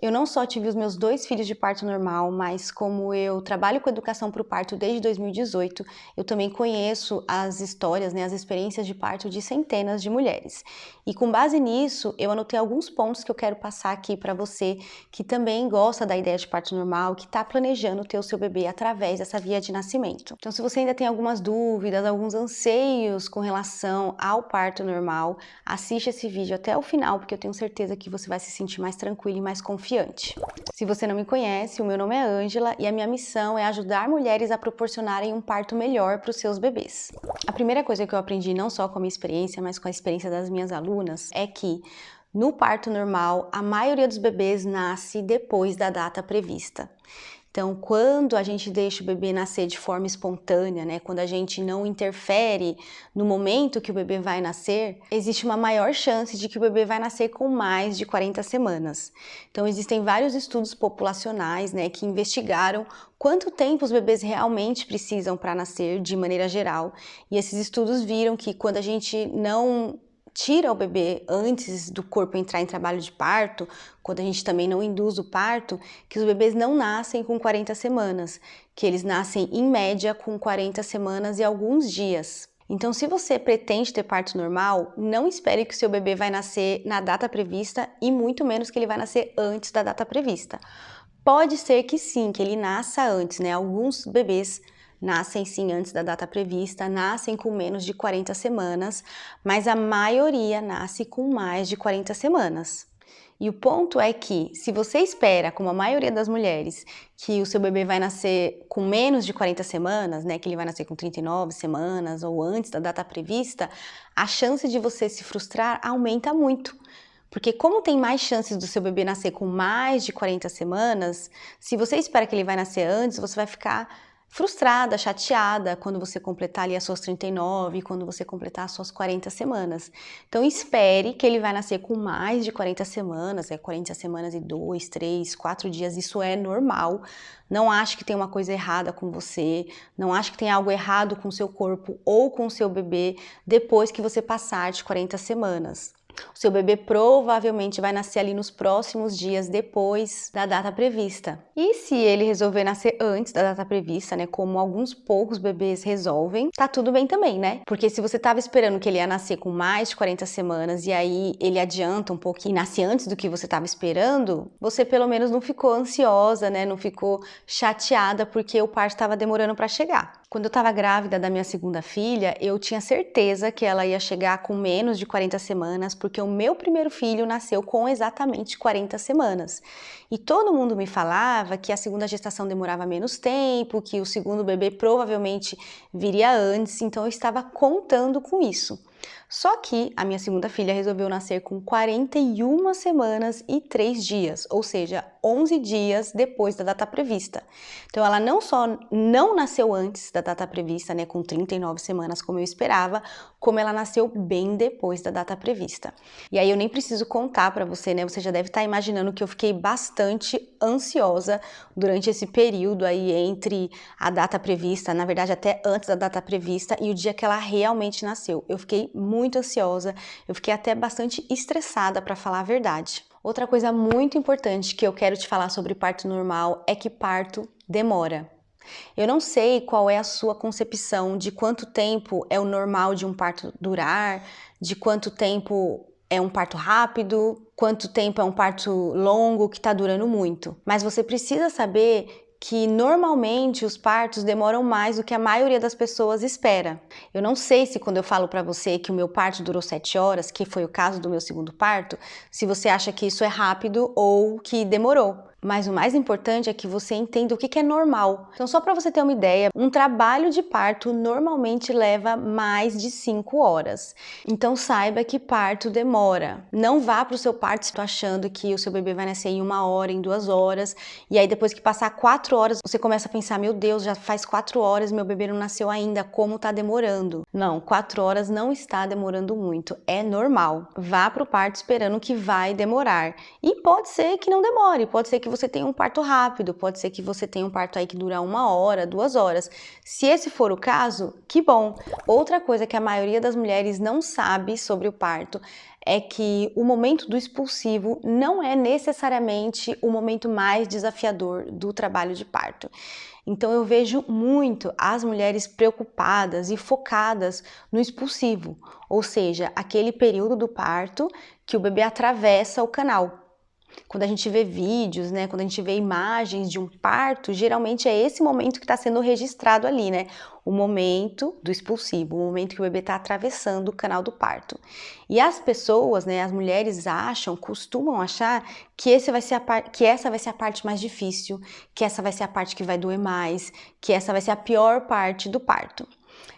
Eu não só tive os meus 2 filhos de parto normal, mas como eu trabalho com educação para o parto desde 2018, eu também conheço as histórias, né, as experiências de parto de centenas de mulheres. E com base nisso, eu anotei alguns pontos que eu quero passar aqui para você que também gosta da ideia de parto normal, que está planejando ter o seu bebê através dessa via de nascimento. Então, se você ainda tem algumas dúvidas, alguns anseios com relação ao parto normal, assiste esse vídeo até o final, porque eu tenho certeza que você vai se sentir mais tranquilo e mais confiante. Se você não me conhece, o meu nome é Ângela e a minha missão é ajudar mulheres a proporcionarem um parto melhor para os seus bebês. A primeira coisa que eu aprendi, não só com a minha experiência, mas com a experiência das minhas alunas, é que no parto normal, a maioria dos bebês nasce depois da data prevista. Então, quando a gente deixa o bebê nascer de forma espontânea, né, quando a gente não interfere no momento que o bebê vai nascer, existe uma maior chance de que o bebê vai nascer com mais de 40 semanas. Então, existem vários estudos populacionais, né, que investigaram quanto tempo os bebês realmente precisam para nascer de maneira geral. E esses estudos viram que quando a gente não tira o bebê antes do corpo entrar em trabalho de parto, quando a gente também não induz o parto, que os bebês não nascem com 40 semanas, que eles nascem em média com 40 semanas e alguns dias. Então, se você pretende ter parto normal, não espere que o seu bebê vai nascer na data prevista e muito menos que ele vai nascer antes da data prevista. Pode ser que sim, que ele nasça antes, né? Alguns bebês nascem sim antes da data prevista, nascem com menos de 40 semanas, mas a maioria nasce com mais de 40 semanas. E o ponto é que, se você espera, como a maioria das mulheres, que o seu bebê vai nascer com menos de 40 semanas, né, que ele vai nascer com 39 semanas ou antes da data prevista, a chance de você se frustrar aumenta muito. Porque como tem mais chances do seu bebê nascer com mais de 40 semanas, se você espera que ele vai nascer antes, você vai ficar frustrada, chateada quando você completar ali as suas 39, quando você completar as suas 40 semanas. Então espere que ele vai nascer com mais de 40 semanas, 40 semanas e 2, 3, 4 dias, isso é normal. Não ache que tem uma coisa errada com você, não ache que tem algo errado com o seu corpo ou com o seu bebê depois que você passar de 40 semanas. O seu bebê provavelmente vai nascer ali nos próximos dias depois da data prevista. E se ele resolver nascer antes da data prevista, né, como alguns poucos bebês resolvem, tá tudo bem também, né? Porque se você tava esperando que ele ia nascer com mais de 40 semanas e aí ele adianta um pouquinho e nasce antes do que você tava esperando, você pelo menos não ficou ansiosa, né, não ficou chateada porque o parto estava demorando para chegar. Quando eu estava grávida da minha segunda filha, eu tinha certeza que ela ia chegar com menos de 40 semanas, porque o meu primeiro filho nasceu com exatamente 40 semanas. E todo mundo me falava que a segunda gestação demorava menos tempo, que o segundo bebê provavelmente viria antes, então eu estava contando com isso. Só que a minha segunda filha resolveu nascer com 41 semanas e 3 dias, ou seja, 11 dias depois da data prevista. Então ela não só não nasceu antes da data prevista, né, com 39 semanas como eu esperava, como ela nasceu bem depois da data prevista. E aí eu nem preciso contar para você, né, você já deve estar imaginando que eu fiquei bastante ansiosa durante esse período aí entre a data prevista, na verdade até antes da data prevista e o dia que ela realmente nasceu. Eu fiquei muito ansiosa, eu fiquei até bastante estressada para falar a verdade. Outra coisa muito importante que eu quero te falar sobre parto normal é que parto demora. Eu não sei qual é a sua concepção de quanto tempo é o normal de um parto durar, de quanto tempo é um parto rápido, quanto tempo é um parto longo que está durando muito. Mas você precisa saber que normalmente os partos demoram mais do que a maioria das pessoas espera. Eu não sei se quando eu falo para você que o meu parto durou 7 horas, que foi o caso do meu segundo parto, se você acha que isso é rápido ou que demorou. Mas o mais importante é que você entenda o que é normal. Então, só para você ter uma ideia, um trabalho de parto normalmente leva mais de 5 horas. Então, saiba que parto demora. Não vá para o seu parto achando que o seu bebê vai nascer em 1 hora, em 2 horas, e aí depois que passar 4 horas, você começa a pensar, meu Deus, já faz 4 horas, meu bebê não nasceu ainda, como tá demorando? Não, 4 horas não está demorando muito, é normal. Vá para o parto esperando que vai demorar. E pode ser que não demore, pode ser que você tenha um parto rápido, pode ser que você tenha um parto aí que dura 1 hora, 2 horas. Se esse for o caso, que bom! Outra coisa que a maioria das mulheres não sabe sobre o parto é que o momento do expulsivo não é necessariamente o momento mais desafiador do trabalho de parto. Então eu vejo muito as mulheres preocupadas e focadas no expulsivo, ou seja, aquele período do parto que o bebê atravessa o canal. Quando a gente vê vídeos, né, quando a gente vê imagens de um parto, geralmente é esse momento que está sendo registrado ali, né? O momento do expulsivo, o momento que o bebê está atravessando o canal do parto. E as pessoas, né, as mulheres costumam achar que essa vai ser a parte mais difícil, que essa vai ser a parte que vai doer mais, que essa vai ser a pior parte do parto.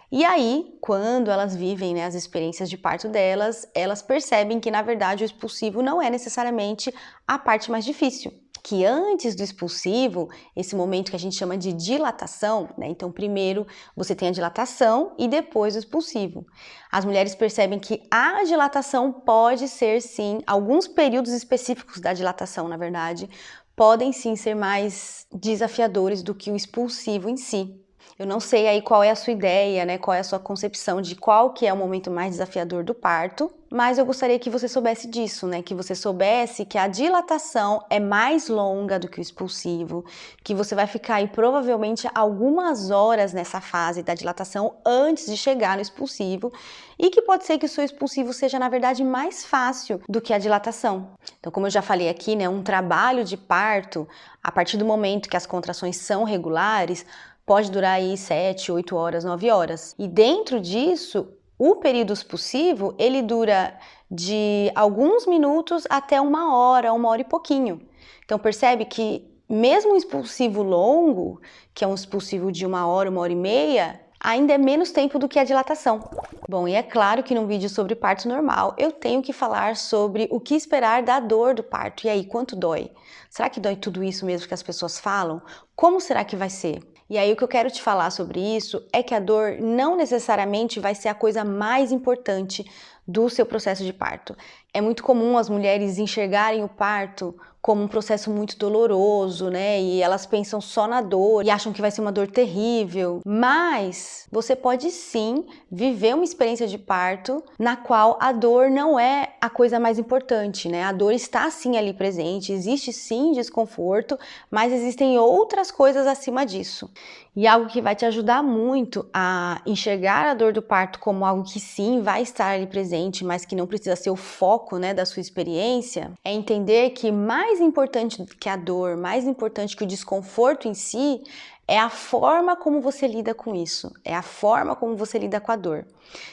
E aí, quando elas vivem, né, as experiências de parto delas, elas percebem que, na verdade, o expulsivo não é necessariamente a parte mais difícil. Que antes do expulsivo, esse momento que a gente chama de dilatação, né? Então, primeiro você tem a dilatação e depois o expulsivo. As mulheres percebem que a dilatação pode ser, sim, alguns períodos específicos da dilatação, na verdade, podem sim ser mais desafiadores do que o expulsivo em si. Eu não sei aí qual é a sua ideia, né? Qual é a sua concepção de qual que é o momento mais desafiador do parto, mas eu gostaria que você soubesse disso, né? Que você soubesse que a dilatação é mais longa do que o expulsivo, que você vai ficar aí provavelmente algumas horas nessa fase da dilatação antes de chegar no expulsivo e que pode ser que o seu expulsivo seja, na verdade, mais fácil do que a dilatação. Então, como eu já falei aqui, né? Um trabalho de parto, a partir do momento que as contrações são regulares, pode durar aí 7, 8 horas, 9 horas. E dentro disso, o período expulsivo, ele dura de alguns minutos até 1 hora e pouquinho. Então percebe que mesmo um expulsivo longo, que é um expulsivo de 1 hora e meia, ainda é menos tempo do que a dilatação. Bom, e é claro que num vídeo sobre parto normal, eu tenho que falar sobre o que esperar da dor do parto. E aí, quanto dói? Será que dói tudo isso mesmo que as pessoas falam? Como será que vai ser? E aí o que eu quero te falar sobre isso é que a dor não necessariamente vai ser a coisa mais importante do seu processo de parto. É muito comum as mulheres enxergarem o parto como um processo muito doloroso, né? E elas pensam só na dor e acham que vai ser uma dor terrível. Mas você pode sim viver uma experiência de parto na qual a dor não é a coisa mais importante, né? A dor está sim ali presente, existe sim desconforto, mas existem outras coisas acima disso. E algo que vai te ajudar muito a enxergar a dor do parto como algo que sim vai estar ali presente, mas que não precisa ser o foco, né, da sua experiência, é entender que mais importante do que a dor, mais importante que o desconforto em si, é a forma como você lida com isso, é a forma como você lida com a dor.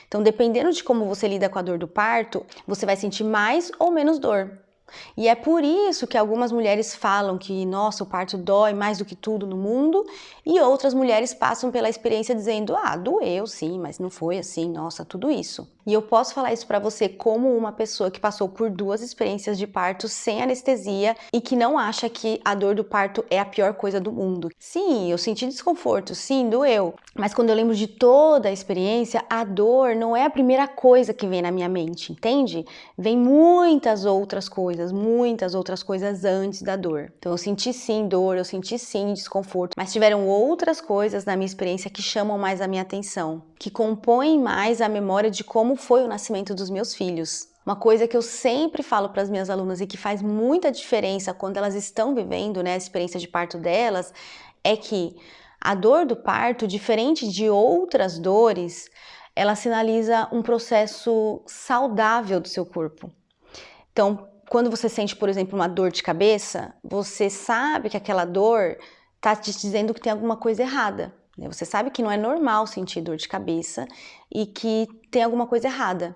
Então, dependendo de como você lida com a dor do parto, você vai sentir mais ou menos dor. E é por isso que algumas mulheres falam que, nossa, o parto dói mais do que tudo no mundo, e outras mulheres passam pela experiência dizendo, ah, doeu sim, mas não foi assim, nossa, tudo isso. E eu posso falar isso pra você como uma pessoa que passou por 2 experiências de parto sem anestesia e que não acha que a dor do parto é a pior coisa do mundo. Sim, eu senti desconforto, sim, doeu, mas quando eu lembro de toda a experiência, a dor não é a primeira coisa que vem na minha mente, entende? Vem muitas outras coisas antes da dor. Então eu senti sim dor, eu senti sim desconforto, mas tiveram outras coisas na minha experiência que chamam mais a minha atenção, que compõem mais a memória de como foi o nascimento dos meus filhos. Uma coisa que eu sempre falo para as minhas alunas e que faz muita diferença quando elas estão vivendo, né, a experiência de parto delas, é que a dor do parto, diferente de outras dores, ela sinaliza um processo saudável do seu corpo. Então, quando você sente, por exemplo, uma dor de cabeça, você sabe que aquela dor está te dizendo que tem alguma coisa errada. Você sabe que não é normal sentir dor de cabeça e que tem alguma coisa errada.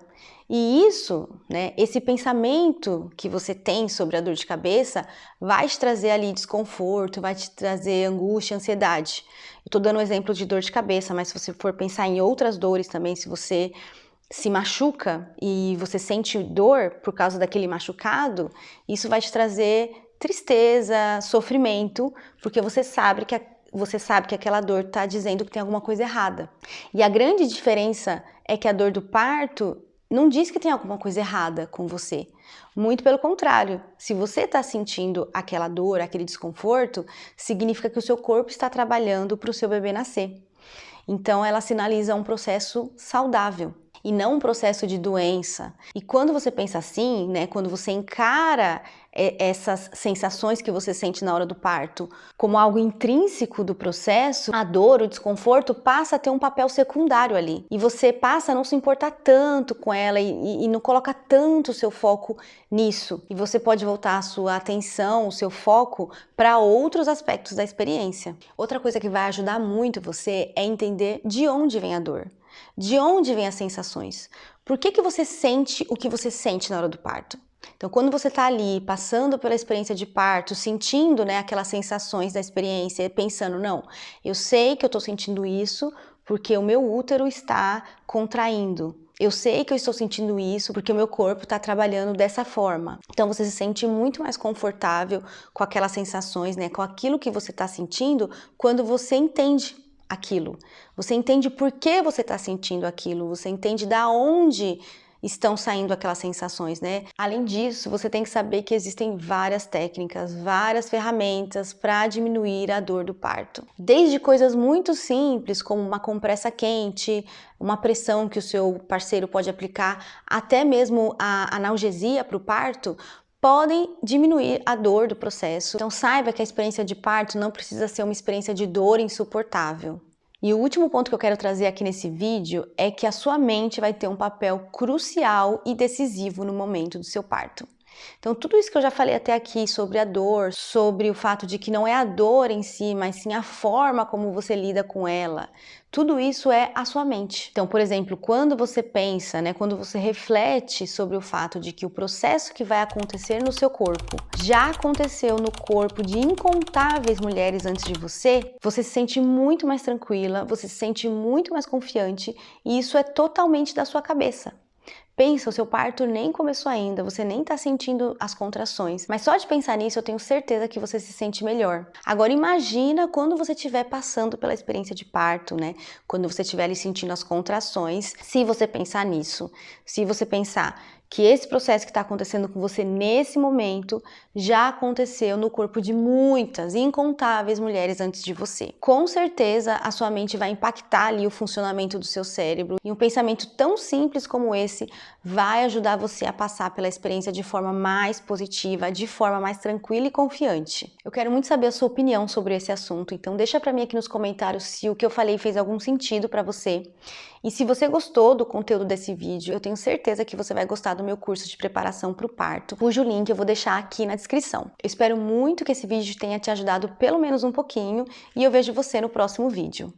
E isso, né, esse pensamento que você tem sobre a dor de cabeça vai te trazer ali desconforto, vai te trazer angústia, ansiedade. Eu tô dando um exemplo de dor de cabeça, mas se você for pensar em outras dores também, se você se machuca e você sente dor por causa daquele machucado, isso vai te trazer tristeza, sofrimento, porque você sabe que aquela dor está dizendo que tem alguma coisa errada. E a grande diferença é que a dor do parto não diz que tem alguma coisa errada com você. Muito pelo contrário, se você está sentindo aquela dor, aquele desconforto, significa que o seu corpo está trabalhando para o seu bebê nascer. Então ela sinaliza um processo saudável e não um processo de doença. E quando você pensa assim, né, quando você encara essas sensações que você sente na hora do parto como algo intrínseco do processo, a dor, o desconforto passa a ter um papel secundário ali. E você passa a não se importar tanto com ela e não coloca tanto o seu foco nisso. E você pode voltar a sua atenção, o seu foco para outros aspectos da experiência. Outra coisa que vai ajudar muito você é entender de onde vem a dor. De onde vêm as sensações? Por que você sente o que você sente na hora do parto? Então, quando você está ali passando pela experiência de parto, sentindo, né, aquelas sensações da experiência, pensando, não, eu sei que eu estou sentindo isso porque o meu útero está contraindo. Eu sei que eu estou sentindo isso porque o meu corpo está trabalhando dessa forma. Então você se sente muito mais confortável com aquelas sensações, né, com aquilo que você está sentindo quando você entende aquilo. Você entende por que você está sentindo aquilo, você entende da onde estão saindo aquelas sensações, né? Além disso, você tem que saber que existem várias técnicas, várias ferramentas para diminuir a dor do parto. Desde coisas muito simples, como uma compressa quente, uma pressão que o seu parceiro pode aplicar, até mesmo a analgesia para o parto, podem diminuir a dor do processo. Então saiba que a experiência de parto não precisa ser uma experiência de dor insuportável. E o último ponto que eu quero trazer aqui nesse vídeo é que a sua mente vai ter um papel crucial e decisivo no momento do seu parto. Então, tudo isso que eu já falei até aqui sobre a dor, sobre o fato de que não é a dor em si, mas sim a forma como você lida com ela, tudo isso é a sua mente. Então, por exemplo, quando você pensa, né, quando você reflete sobre o fato de que o processo que vai acontecer no seu corpo já aconteceu no corpo de incontáveis mulheres antes de você, você se sente muito mais tranquila, você se sente muito mais confiante e isso é totalmente da sua cabeça. Pensa, o seu parto nem começou ainda, você nem está sentindo as contrações, mas só de pensar nisso eu tenho certeza que você se sente melhor. Agora imagina quando você estiver passando pela experiência de parto, né? Quando você estiver ali sentindo as contrações, se você pensar nisso, se você pensar que esse processo que está acontecendo com você nesse momento já aconteceu no corpo de muitas, incontáveis mulheres antes de você. Com certeza a sua mente vai impactar ali o funcionamento do seu cérebro e um pensamento tão simples como esse vai ajudar você a passar pela experiência de forma mais positiva, de forma mais tranquila e confiante. Eu quero muito saber a sua opinião sobre esse assunto, então deixa para mim aqui nos comentários se o que eu falei fez algum sentido para você. E se você gostou do conteúdo desse vídeo, eu tenho certeza que você vai gostar do meu curso de preparação para o parto, cujo link eu vou deixar aqui na descrição. Eu espero muito que esse vídeo tenha te ajudado pelo menos um pouquinho e eu vejo você no próximo vídeo.